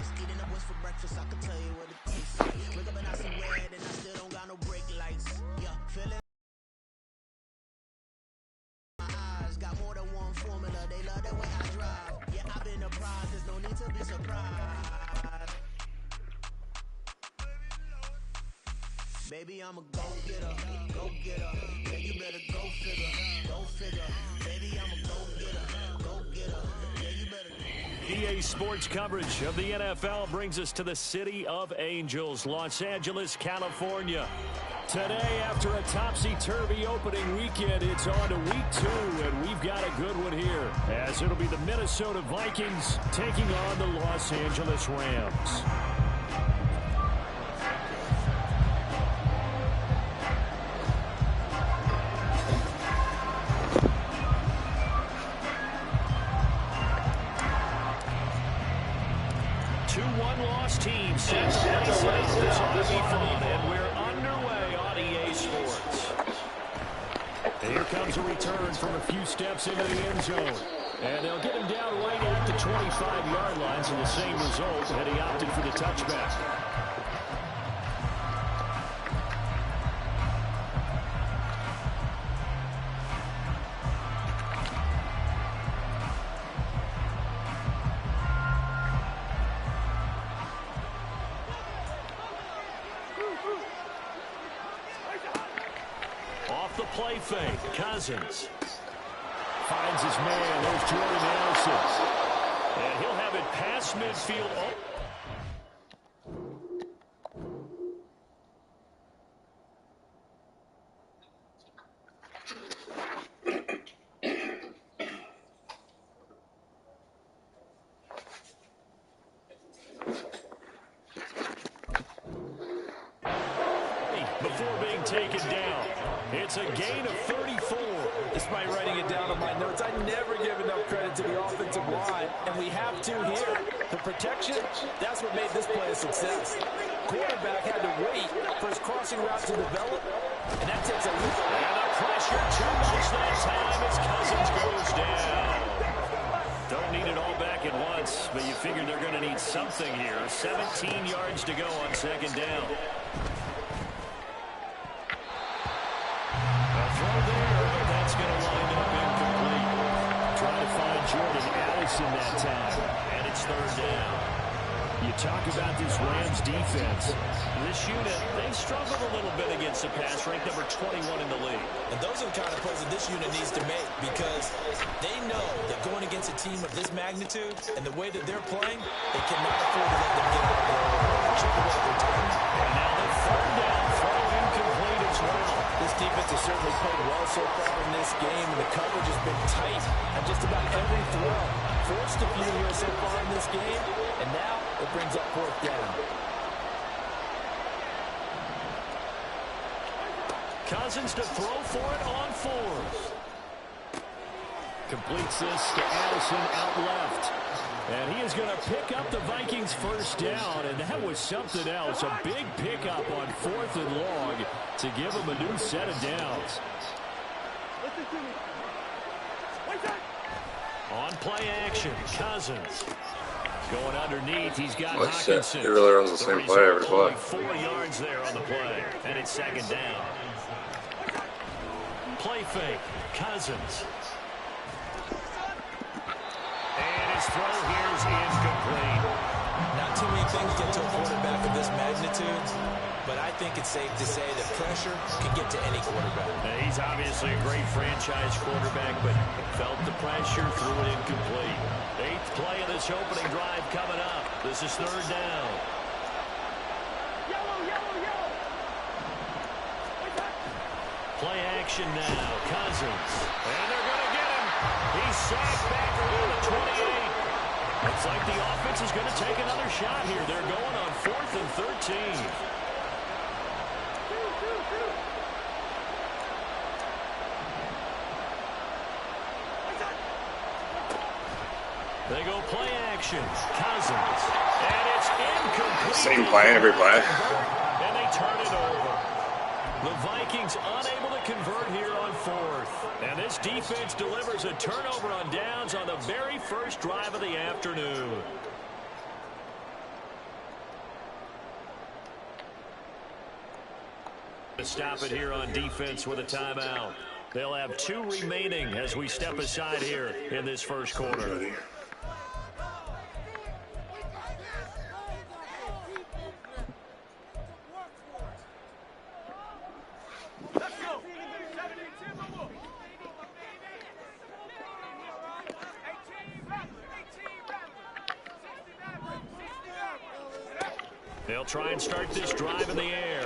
Eating up what's for breakfast, I can tell you what it tastes like. Wake up and I see red and I still don't got no brake lights. Yeah, feeling my eyes. Got more than one formula, they love the way I drive. Yeah, I've been apprised, there's no need to be surprised. Baby, I'm a go-getter, go-getter. Yeah, you better go figure, go figure. Baby, I'm a go-getter, go-getter. Yeah, you better. EA Sports coverage of the NFL brings us to the City of Angels, Los Angeles, California. Today, after a topsy-turvy opening weekend, it's on to week 2, and we've got a good one here, as it'll be the Minnesota Vikings taking on the Los Angeles Rams. Teams set this fun, and we're underway on EA Sports. And here comes a return from a few steps into the end zone. And they'll get him down right at the 25-yard line, so the same result had he opted for the touchback. Play fake. Cousins finds his man. There's Jordan Addison. And he'll have it past midfield. Oh. Before being taken down. It's a gain of 34. Despite writing it down on my notes, I never give enough credit to the offensive line, and we have to here. The protection, that's what made this play a success. Quarterback had to wait for his crossing route to develop, and that takes a leap. And the pressure too much that time as Cousins goes down. Don't need it all back at once, but you figure they're going to need something here. 17 yards to go on second down. That's going to wind up incomplete. Try to find Jordan Addison that time, and it's third down. You talk about this Rams defense. This unit, they struggled a little bit against the pass, ranked number 21 in the league. And those are the kind of plays that this unit needs to make, because they know that going against a team of this magnitude and the way that they're playing, they cannot afford to let them get out there and chip away at their time. And now the third down throw incomplete as well. This defense has certainly played well so far in this game, and the coverage has been tight on just about every throw. Forced a few here so far in this game, and now it brings up fourth down. Cousins to throw for it on fourth. Completes this to Addison out left. And he is going to pick up the Vikings first down, and that was something else. A big pickup on 4th and long to give him a new set of downs. On play action, Cousins. Going underneath, he's got Hockenson. He really runs the same play every play. 4 yards there on the play, and it's second down. Play fake, Cousins. And his throw here is incomplete. Not too many things get to a quarterback of this magnitude, but I think it's safe to say that pressure can get to any quarterback. He's obviously a great franchise quarterback, but felt the pressure, threw it incomplete. 8th play of this opening drive coming up. This is third down. Play action now, Cousins. And they're going to get him. He's sacked back around the 28. Looks like the offense is going to take another shot here. They're going on 4th and 13. They go play action. Cousins. And it's incomplete. Same play every play. And they turn it over. The Vikings unable to convert here on 4th. And this defense delivers a turnover on downs on the very first drive of the afternoon. To stop it here on defense with a timeout. They'll have 2 remaining as we step aside here in this first quarter. They'll try and start this drive in the air.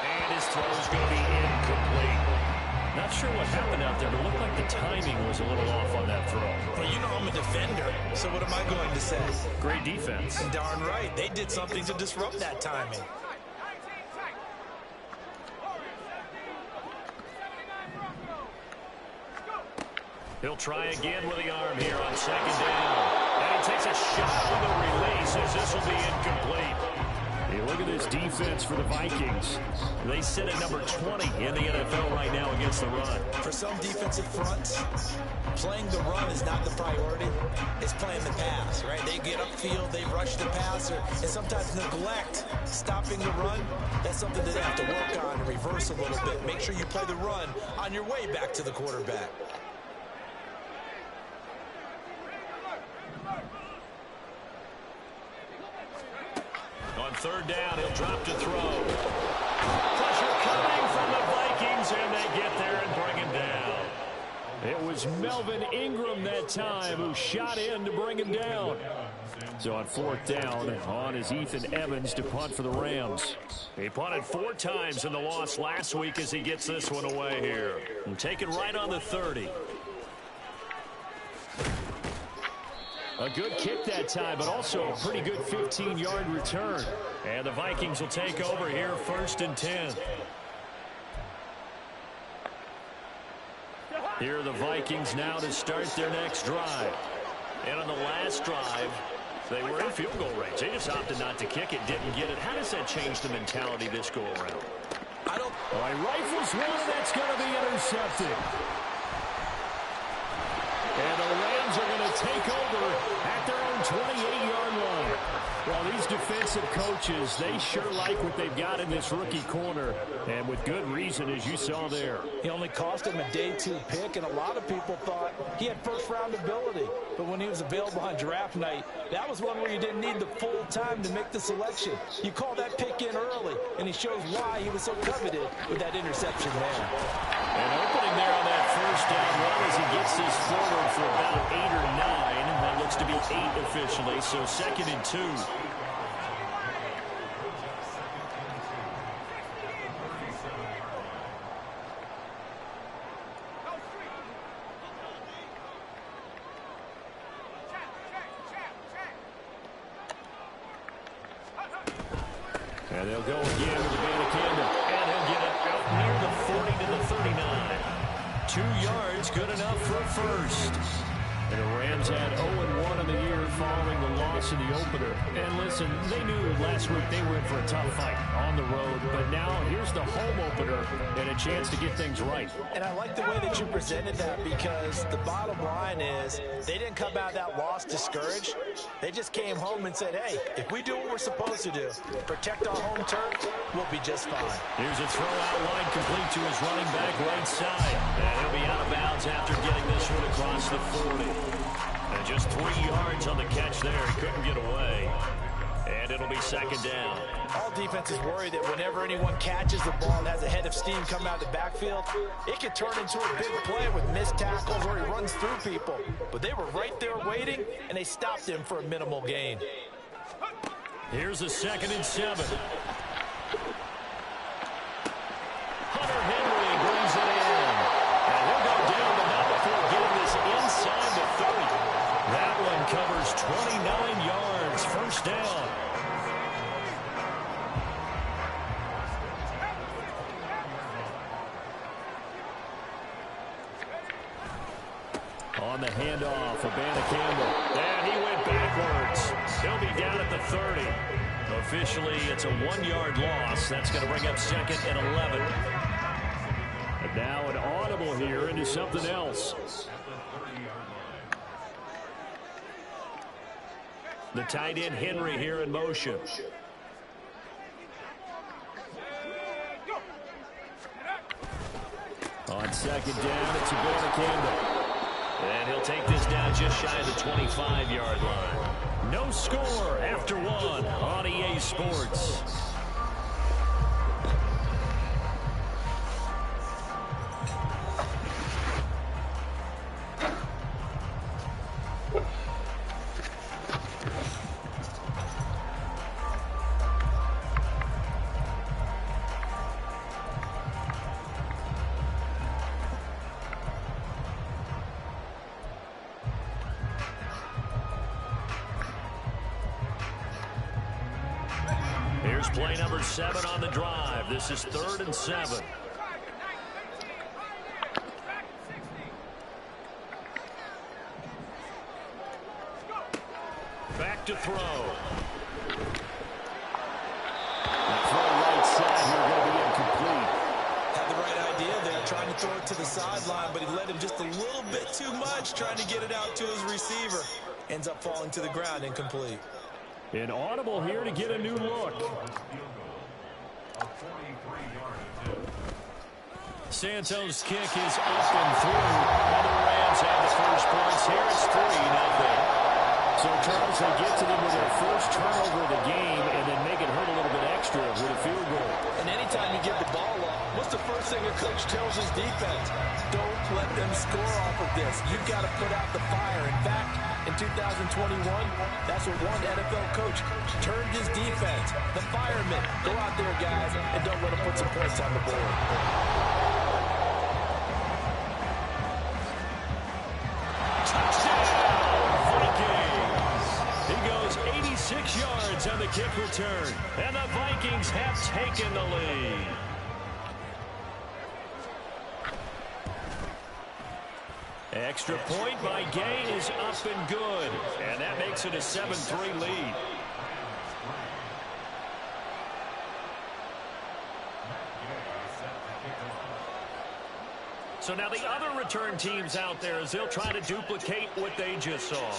And his throw is going to be incomplete. Not sure what happened out there, but it looked like the timing was a little off on that throw. Well, you know I'm a defender, so what am I going to say? Great defense. Darn right. They did something to disrupt that timing. He'll try again with the arm here on second down. And he takes a shot on the release as this will be incomplete. Hey, look at this defense for the Vikings. They sit at number 20 in the NFL right now against the run. For some defensive fronts, playing the run is not the priority. It's playing the pass, right? They get upfield, they rush the passer, and sometimes neglect stopping the run. That's something that they have to work on and reverse a little bit. Make sure you play the run on your way back to the quarterback. On third down, he'll drop to throw. Pressure coming from the Vikings, and they get there and bring him down. It was Melvin Ingram that time who shot in to bring him down. So on fourth down, on is Ethan Evans to punt for the Rams. He punted 4 times in the loss last week as he gets this one away here. And take it right on the 30. A good kick that time, but also a pretty good 15-yard return. And the Vikings will take over here, 1st and 10. Here are the Vikings now to start their next drive. And on the last drive, they were in field goal range. They just opted not to kick it, didn't get it. How does that change the mentality this go-around? All right, rifles one, and that's going to be intercepted. And the Rams are going to take over at their own 28-yard line. Well, these defensive coaches, they sure like what they've got in this rookie corner, and with good reason, as you saw there. He only cost him a day 2 pick, and a lot of people thought he had first-round ability. But when he was available on draft night, that was one where you didn't need the full time to make the selection. You call that pick in early, and he shows why he was so coveted with that interception there. And opening there on that first down run as he gets this forward for about 8 or 9. That looks to be 8 officially, so 2nd and 2. And they'll go again with the Banacanda. And he'll get it out near the 40 to the 39. 2 yards, good enough for a first. And the Rams had 0-1 in the year following the loss in the opener. And listen, they knew last week they were in for a tough fight on the road. But now here's the home opener and a chance to get things right. And I like the way that you presented that, because the bottom line is they didn't come out of that loss discouraged. They just came home and said, hey, if we do what we're supposed to do, protect our home turf, we'll be just fine. Here's a throw out line complete to his running back right side. And he'll be out of bounds after getting this one across the 40. And just 3 yards on the catch there. He couldn't get away. And it'll be 2nd down. All defenses worry that whenever anyone catches the ball and has a head of steam coming out of the backfield, it could turn into a big play with missed tackles or he runs through people. But they were right there waiting, and they stopped him for a minimal gain. Here's a 2nd and 7. Hunter Henry brings it in. And he'll go down, but not before getting this inside the 30. That one covers 29 yards. 1st down. On the handoff for Banacanda. And he went backwards. He'll be down at the 30. Officially, it's a 1-yard loss. That's going to bring up 2nd and 11. And now an audible here into something else. The tight end Henry here in motion. On second down, it's Abanikanda. And he'll take this down just shy of the 25-yard line. No score after one on EA Sports. Here's play number 7 on the drive. This is 3rd and 7. Back to throw. The throw right side here going to be incomplete. Had the right idea there, trying to throw it to the sideline, but he led him just a little bit too much, trying to get it out to his receiver. Ends up falling to the ground, incomplete. An audible here to get a new look. Santos' kick is up and through. And the Rams have the first points here. It's 3-0. So, Charles, they get to them with their first turnover of the game and then make it hurt a little bit extra with a field goal. And anytime you give the ball up, what's the first thing a coach tells his defense? Don't let them score off of this. You've got to put out the fire. In fact, in 2021, that's what one NFL coach turned his defense. The firemen. Go out there, guys, and don't let them put some points on the board. He goes 86 yards on the kick return. And the Vikings have taken the lead. Extra point by Gay is up and good. And that makes it a 7-3 lead. So now the other return teams out there as they'll try to duplicate what they just saw.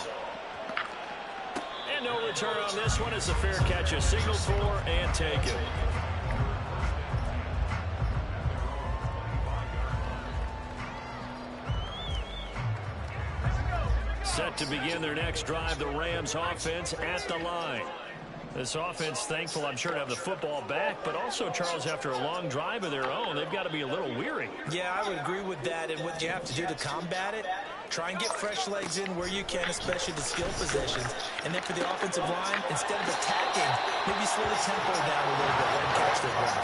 And no return on this one as a fair catch is signaled for and taken. Set to begin their next drive, the Rams offense at the line. This offense, thankful, I'm sure, to have the football back, but also, Charles, after a long drive of their own, they've got to be a little weary. Yeah, I would agree with that, and what you have to do to combat it, try and get fresh legs in where you can, especially the skill possessions. And then for the offensive line, instead of attacking, maybe slow the tempo down a little bit, let them catch their breath.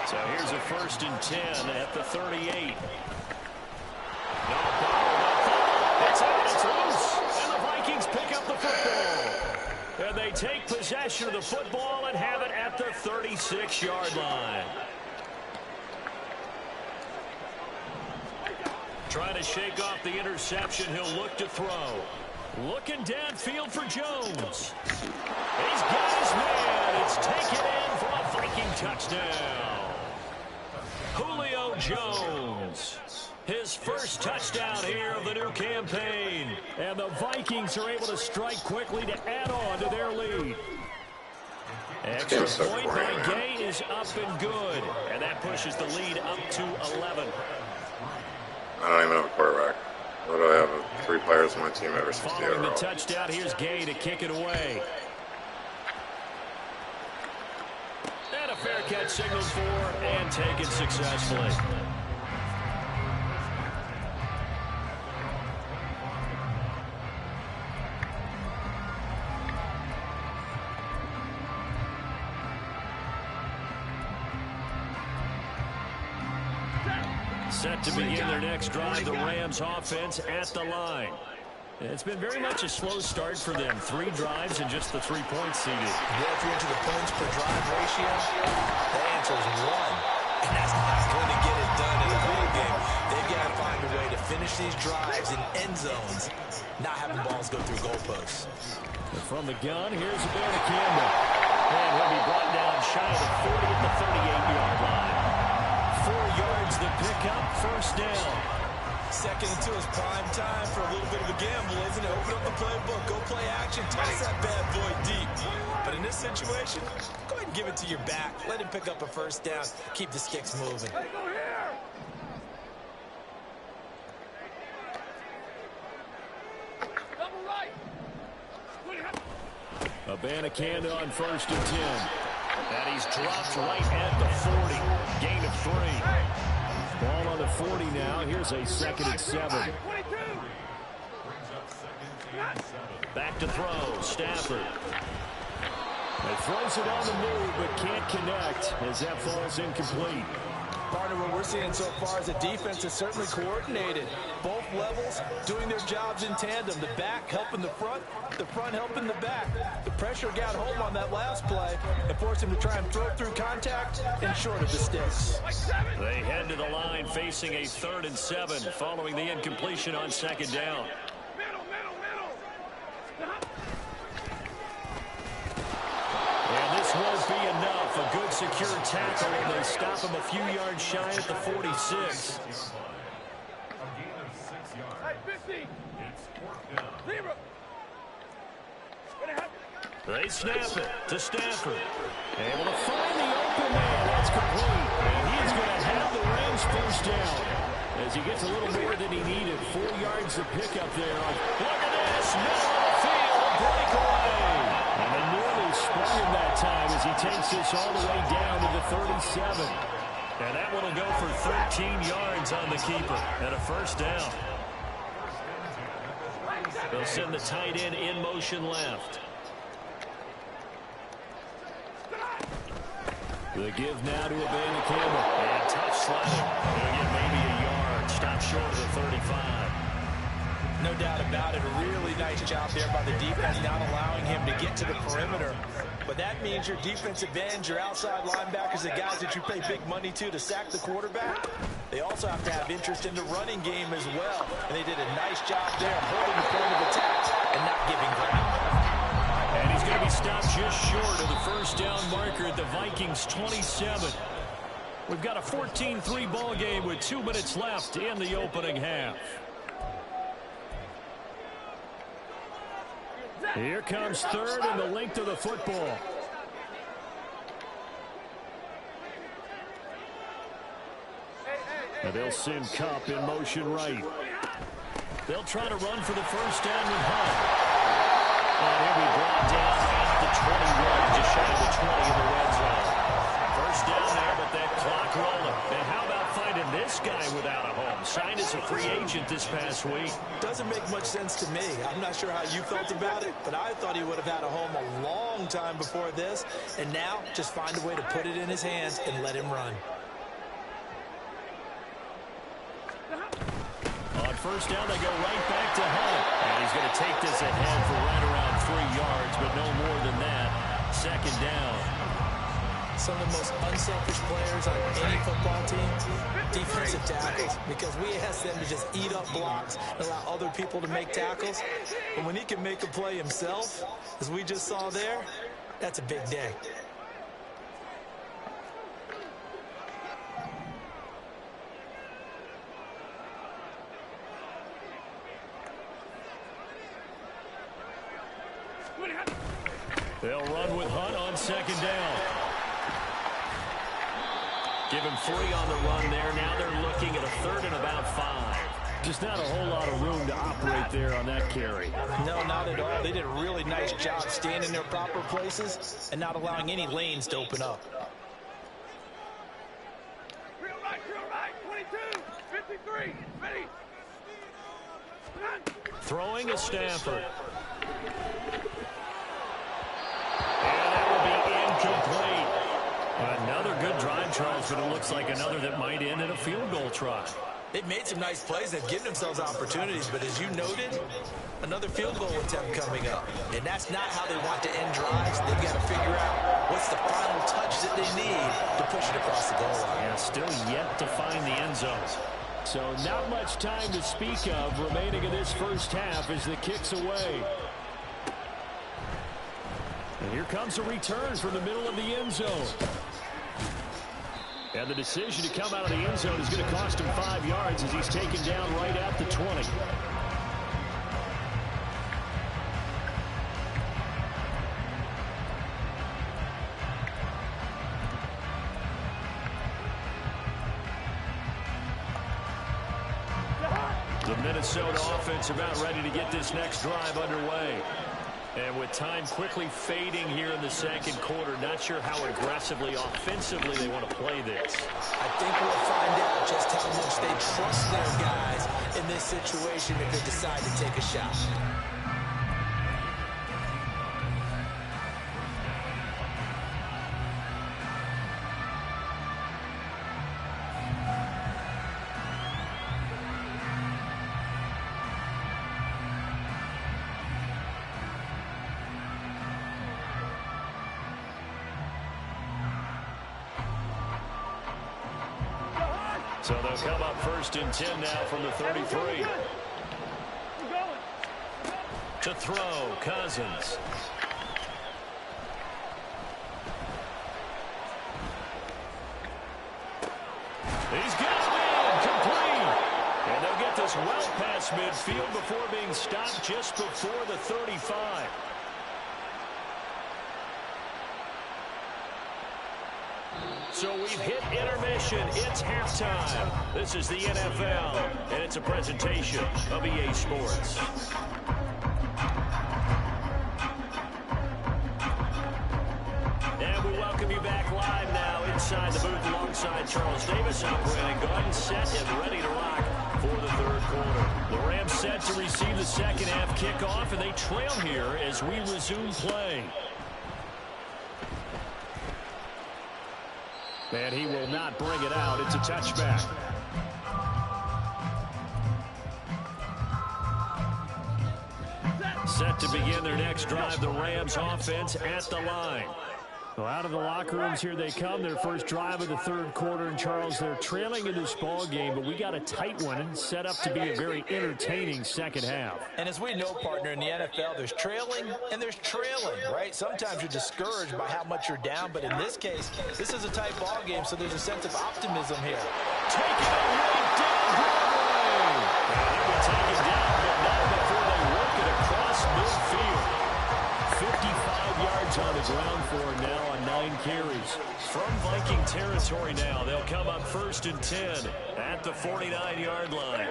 So here's a 1st and 10 at the 38. No ball. It's out, it's loose, and the Vikings pick up the football. And they take possession of the football and have it at the 36-yard line. Trying to shake off the interception. He'll look to throw. Looking downfield for Jones. He's got his man. It's taken in for a Viking touchdown. Julio Jones. His first touchdown here of the new campaign. And the Vikings are able to strike quickly to add on to their lead. Extra point by Gay is up and good. And that pushes the lead up to 11. I don't even have a quarterback. What do I have? 3 players on my team over 60 Following overall. the touchdown, here's Gay to kick it away. And a fair catch signaled for and taken successfully. Set to begin their next drive, the Rams offense at the line. It's been very much a slow start for them. 3 drives and just the 3 points seeded. Yeah, if you're into the points per drive ratio, the answer is 1. And that's not going to get it done in a video game. They've got to find a way to finish these drives in end zones, not having balls go through goalposts. From the gun, here's Abanikanda. And he'll be brought down shy of the 40 at the 38-yard line. 4 yards the pickup, 1st down. 2nd and 2 is prime time for a little bit of a gamble, isn't it? Open up the playbook, go play action, toss that bad boy deep. But in this situation, go ahead and give it to your back. Let him pick up a 1st down, keep the sticks moving. Abanikanda on 1st and 10. And he's dropped right at the 40. Gain of 3. Ball on the 40 now. Here's a 2nd and 7. Back to throw. Stafford. He throws it on the move, but can't connect as that falls incomplete. Partner, what we're seeing so far is the defense is certainly coordinated. Both levels doing their jobs in tandem. The back helping the front helping the back. The pressure got home on that last play and forced him to try and throw through contact and short of the sticks. They head to the line facing a 3rd and 7 following the incompletion on 2nd down. And this won't be enough. A good secure tackle, and they stop him a few yards shy at the 46. They snap it to Stafford. Able to find the open man. That's complete. And he is going to have the Rams 1st down as he gets a little more than he needed. 4 yards to pick up there. Look at this. Middle of the field. Breakaway. And then nearly sprung him that time as he takes this all the way down to the 37. And that one will go for 13 yards on the keeper and a 1st down. They'll send the tight end in motion left. The give now to Abanikanda. And tough slide. He'll get maybe a yard. Stop short of the 35. No doubt about it. A really nice job there by the defense, not allowing him to get to the perimeter. But that means your defensive ends, your outside linebackers, the guys that you pay big money to sack the quarterback, they also have to have interest in the running game as well. And they did a nice job there holding the point of attack and not giving ground. And he's going to be stopped just short of the 1st down marker at the Vikings 27. We've got a 14-3 ball game with 2 minutes left in the opening half. Here comes 3rd and the length of the football. And they'll send Kupp in motion right. They'll try to run for the 1st down with Hunt. And he'll be brought down at the 21, just shy of the 20 in the red zone. 1st down there, but that clock rolling. And how about finding this guy without a home? Signed as a free agent this past week. Doesn't make much sense to me. I'm not sure how you felt about it, but I thought he would have had a home a long time before this. And now, just find a way to put it in his hands and let him run. On 1st down, they go right back to Hunt. And he's going to take this ahead for right around 3 yards, but no more than that. 2nd down. Some of the most unselfish players on any football team, defensive tackles, because we ask them to just eat up blocks and allow other people to make tackles. But when he can make a play himself, as we just saw there, that's a big day. They'll run with Hunt on 2nd down. Give him 3 on the run there. Now they're looking at a 3rd and about 5. Just not a whole lot of room to operate there on that carry. No, not at all. They did a really nice job staying in their proper places and not allowing any lanes to open up. Drill right, 22, 53, ready. Throwing is Stafford. And that will be incomplete. Another good drive, Charles, but it looks like another that might end in a field goal try. They've made some nice plays. They've given themselves opportunities, but as you noted, another field goal attempt coming up. And that's not how they want to end drives. They've got to figure out what's the final touch that they need to push it across the goal line. Yeah, still yet to find the end zone. So not much time to speak of remaining in this 1st half as the kick's away. And here comes a return from the middle of the end zone. And the decision to come out of the end zone is going to cost him 5 yards as he's taken down right at the 20. The Minnesota offense offense about ready to get this next drive underway. And with time quickly fading here in the second quarter, not sure how aggressively, offensively they want to play this. I think we'll find out just how much they trust their guys in this situation if they decide to take a shot. So they'll come up 1st and 10 now from the 33. To throw, Cousins. He's got it in, complete. And they'll get this well past midfield before being stopped just before the 35. So we've hit intermission. It's halftime. This is the NFL, and it's a presentation of EA Sports. And we welcome you back live now inside the booth alongside Charles Davis. I'm Brandon Gaudin, set and ready to rock for the third quarter. The Rams set to receive the second half kickoff, and they trail here as we resume play. And he will not bring it out. It's a touchback. Set to begin their next drive, the Rams offense at the line. Well, out of the locker rooms here they come. Their first drive of the third quarter. And, Charles, they're trailing in this ball game, but we got a tight one set up to be a very entertaining second half. And as we know, partner, in the NFL, there's trailing and there's trailing, right? Sometimes you're discouraged by how much you're down, but in this case, this is a tight ball game, so there's a sense of optimism here. Taking it right down Broadway. And they will take it down, but not before they work it across midfield. 55 yards on the ground for him now on 9 carries. From Viking territory now, they'll come up 1st and 10 at the 49-yard line.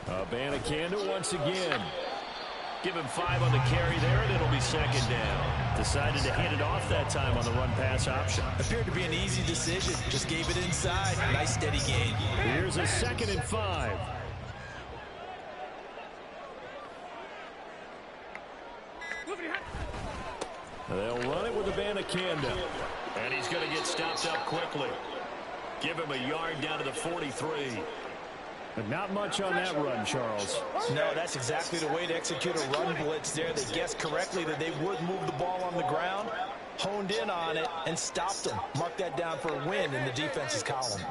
Abanikanda once again. Give him 5 on the carry there, and it'll be second down. Decided to hand it off that time on the run-pass option. Appeared to be an easy decision. Just gave it inside. Nice, steady gain. Here's a 2nd and 5. They'll run it with Abanikanda. And he's going to get stopped up quickly. Give him a yard down to the 43. But not much on that run, Charles. No, that's exactly the way to execute a run blitz there. They guessed correctly that they would move the ball on the ground, honed in on it, and stopped them. Mark that down for a win in the defense's column.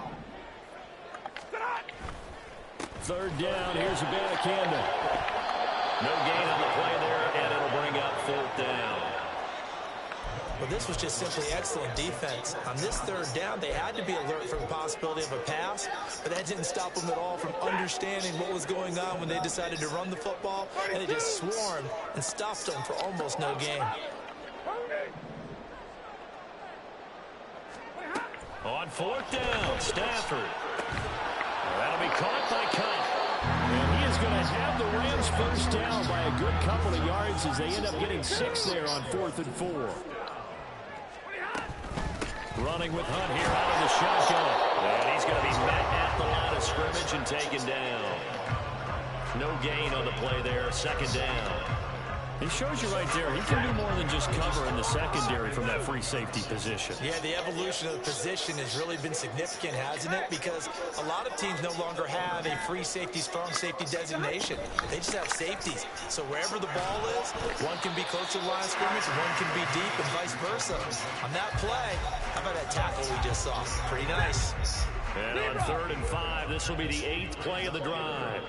3rd down, here's Abanikanda. No gain on the play there, and it'll bring up 4th down. Well, this was just simply excellent defense. On this 3rd down, they had to be alert for the possibility of a pass, but that didn't stop them at all from understanding what was going on when they decided to run the football, and they just swarmed and stopped them for almost no gain. On 4th down, Stafford. That'll be caught by Cup. And he is going to have the Rams first down by a good couple of yards as they end up getting 6 there on 4th and 4. Running with Hunt here out of the shotgun. And he's going to be met at the line of scrimmage and taken down. No gain on the play there, 2nd down. He shows you right there, he can do more than just cover in the secondary from that free safety position. Yeah, the evolution of the position has really been significant, hasn't it? Because a lot of teams no longer have a free safety, strong safety designation. They just have safeties. So wherever the ball is, one can be close to the line of scrimmage, and one can be deep, and vice versa. On that play, how about that tackle we just saw? Pretty nice. And on 3rd and 5, this will be the 8th play of the drive.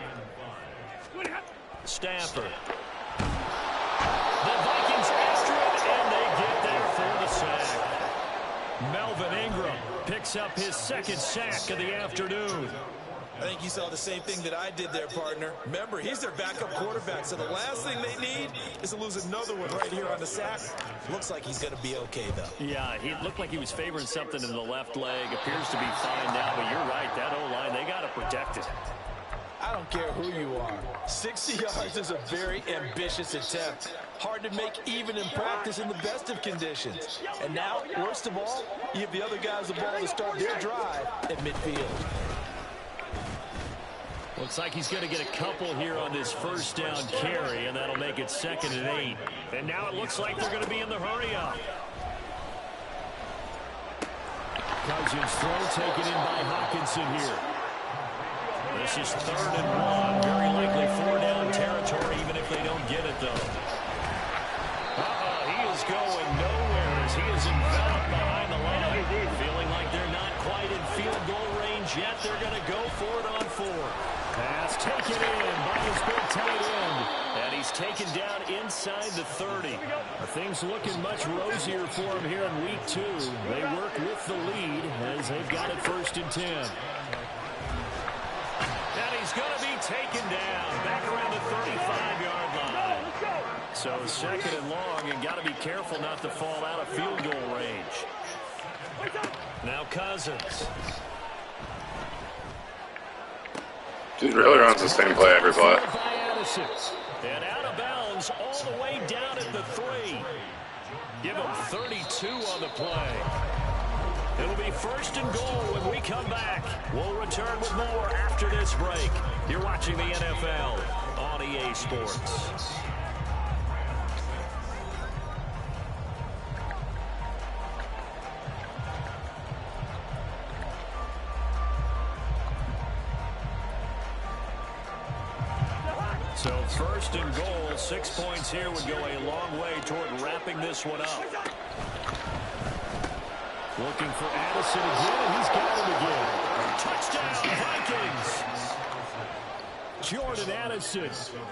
Stafford. The Vikings after it, and they get there for the sack. Melvin Ingram picks up his 2nd sack of the afternoon. I think you saw the same thing that I did there, partner. Remember, he's their backup quarterback, so the last thing they need is to lose another one right here on the sack. Looks like he's going to be okay, though. Yeah, he looked like he was favoring something in the left leg. Appears to be fine now, but you're right. That O-line, they got to protect it. I I don't care who you are. 60 yards is a very ambitious attempt. Hard to make even in practice in the best of conditions. And now, worst of all, you give the other guys the ball to start their drive at midfield. Looks like he's going to get a couple here on this first down carry, and that'll make it 2nd and 8. And now it looks like they're going to be in the hurry-up. Cousins throw taken in by Hockenson here. This is 3rd and 1. Very likely 4-down territory, even if they don't get it, though. He is going nowhere as he is enveloped behind the line. Feeling like they're not quite in field goal range yet. They're going to go for it on 4. Pass taken in by his big tight end. And he's taken down inside the 30. Things looking much rosier for him here in week 2. They work with the lead as they've got it 1st and 10. And he's going to be taken down back around the 35-yard line. So 2nd and long, and got to be careful not to fall out of field goal range. Now Cousins. Dude really runs the same play every play. And out of bounds all the way down at the 3. Give him 32 on the play. It'll be 1st and goal when we come back. We'll return with more after this break. You're watching the NFL on EA Sports. So 1st and goal, 6 points here would go a long way toward wrapping this one up. Looking for Addison again, and he's got him again. Touchdown, Vikings! Jordan Addison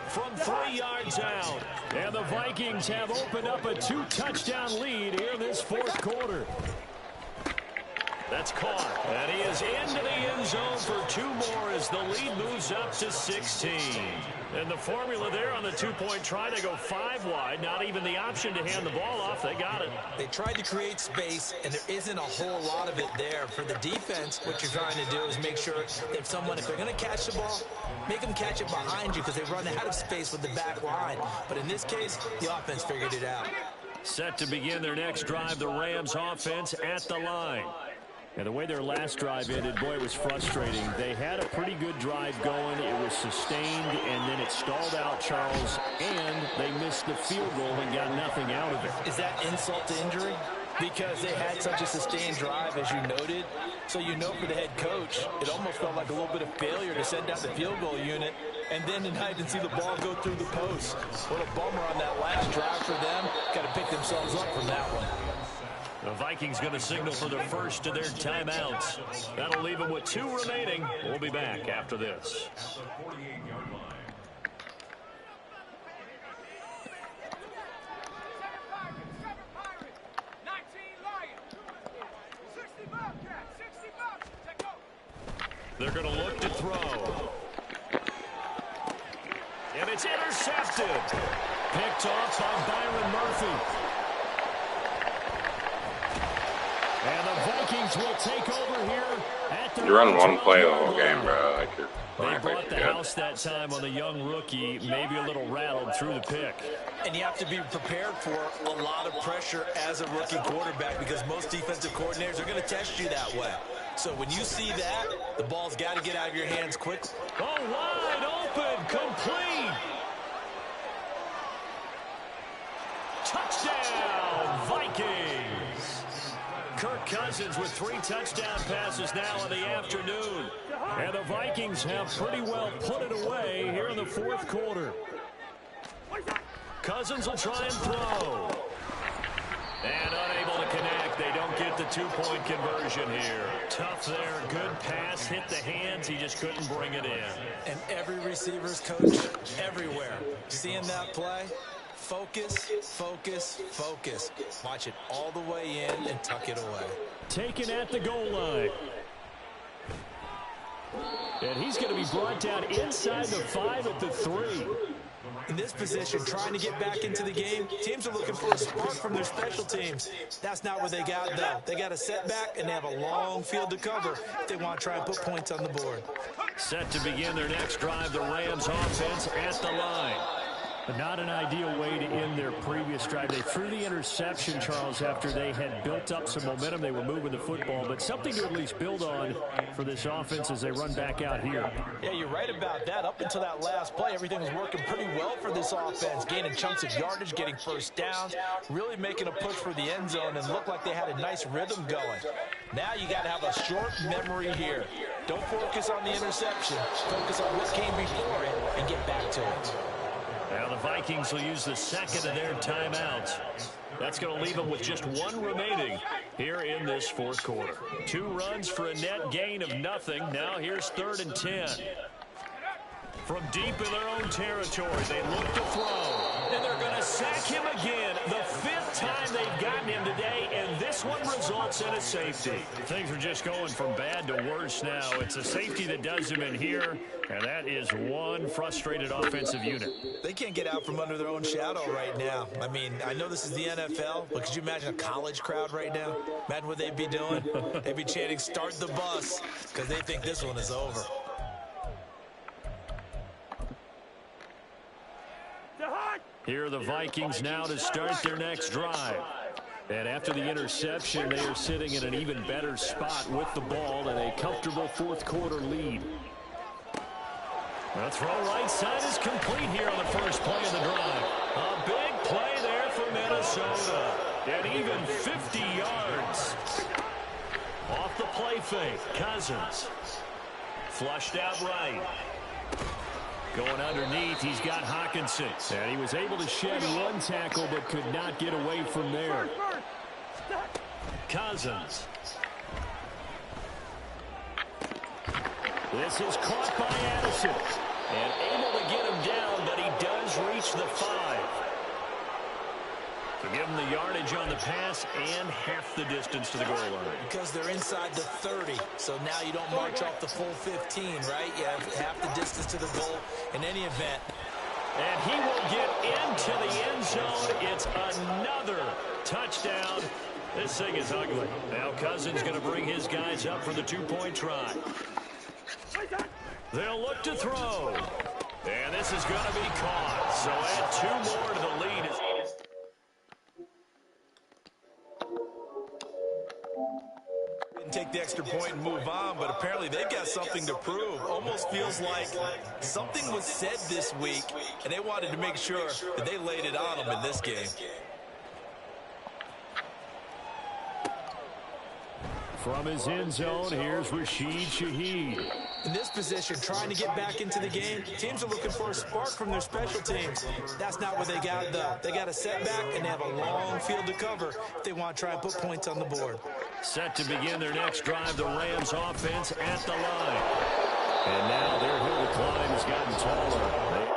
from 3 yards out. And the Vikings have opened up a 2-touchdown lead here in this 4th quarter. That's caught. And he is into the end zone for 2 more as the lead moves up to 16. And the formula there on the 2-point try to go 5 wide. Not even the option to hand the ball off. They got it. They tried to create space, and there isn't a whole lot of it there. For the defense, what you're trying to do is make sure if they're going to catch the ball, make them catch it behind you because they run out of space with the back line. But in this case, the offense figured it out. Set to begin their next drive, the Rams offense at the line. And the way their last drive ended, boy, it was frustrating. They had a pretty good drive going. It was sustained, and then it stalled out, Charles, and they missed the field goal and got nothing out of it. Is that insult to injury? Because they had such a sustained drive, as you noted. So you know for the head coach, it almost felt like a little bit of failure to send out the field goal unit and then tonight and see the ball go through the post. What a bummer on that last drive for them. Got to pick themselves up from that one. The Vikings going to signal for the first of their timeouts. That'll leave them with 2 remaining. We'll be back after this. They're going to look to throw. And it's intercepted. Picked off by Byron Murphy. And the Vikings will take over here at the... You run one play the whole game, bro. Like they bought the house that time on the young rookie, maybe a little rattled through the pick. And you have to be prepared for a lot of pressure as a rookie quarterback because most defensive coordinators are going to test you that way. So when you see that, the ball's got to get out of your hands quickly. Oh, wide open, complete. Touchdown, Vikings. Kirk Cousins with 3 touchdown passes now in the afternoon. And the Vikings have pretty well put it away here in the 4th quarter. Cousins will try and throw. And unable to connect. They don't get the 2-point conversion here. Tough there. Good pass. Hit the hands. He just couldn't bring it in. And every receiver's coach everywhere. Seeing that play, focus, focus, focus. Watch it all the way in and tuck it away. Taken at the goal line. And he's going to be brought down inside the 5 at the 3. In this position, trying to get back into the game, teams are looking for a spark from their special teams. That's not what they got, though. They got a setback, and they have a long field to cover if they want to try and put points on the board. Set to begin their next drive, the Rams offense at the line. But not an ideal way to end their previous drive. They threw the interception, Charles, after they had built up some momentum. They were moving the football, but something to at least build on for this offense as they run back out here. Yeah, you're right about that. Up until that last play, everything was working pretty well for this offense, gaining chunks of yardage, getting first downs, really making a push for the end zone, and looked like they had a nice rhythm going. Now you got to have a short memory here. Don't focus on the interception. Focus on what came before it and get back to it. Now the Vikings will use the second of their timeouts. That's going to leave them with just one remaining here in this fourth quarter. 2 runs for a net gain of nothing. Now here's 3rd and 10. From deep in their own territory, they look to throw. And they're going to sack him again. The 5th time they've gotten him today, and this one results in a safety. Things are just going from bad to worse now. It's a safety that does him in here, and that is one frustrated offensive unit. They can't get out from under their own shadow right now. I mean, I know this is the NFL, but could you imagine a college crowd right now? Imagine what they'd be doing. They'd be chanting, "Start the bus," because they think this one is over. Here are the Vikings now to start their next drive. And after the interception, they are sitting in an even better spot with the ball and a comfortable fourth quarter lead. The throw right side is complete here on the first play of the drive. A big play there for Minnesota. And even 50 yards. Off the play fake, Cousins. Flushed out right. Going underneath, he's got Hockenson. And he was able to shed one tackle, but could not get away from there. Cousins. This is caught by Addison. And able to get him down, but he does reach the 5. To give him the yardage on the pass and half the distance to the goal line. Because they're inside the 30, so now you don't march off the full 15, right? You have half the distance to the goal in any event. And he will get into the end zone. It's another touchdown. This thing is ugly. Now Cousins going to bring his guys up for the 2-point try. They'll look to throw. And this is going to be caught. So add 2 more to the lead. Take the extra point and move on, but apparently they've got something to prove. Almost feels like something was said this week, and they wanted to make sure that they laid it on them in this game. From his end zone, here's Rashid Shaheed. In this position, trying to get back into the game, teams are looking for a spark from their special teams. That's not what they got, though. They got a setback, and they have a long field to cover if they want to try and put points on the board. Set to begin their next drive, the Rams offense at the line. And now their hill to climb has gotten taller.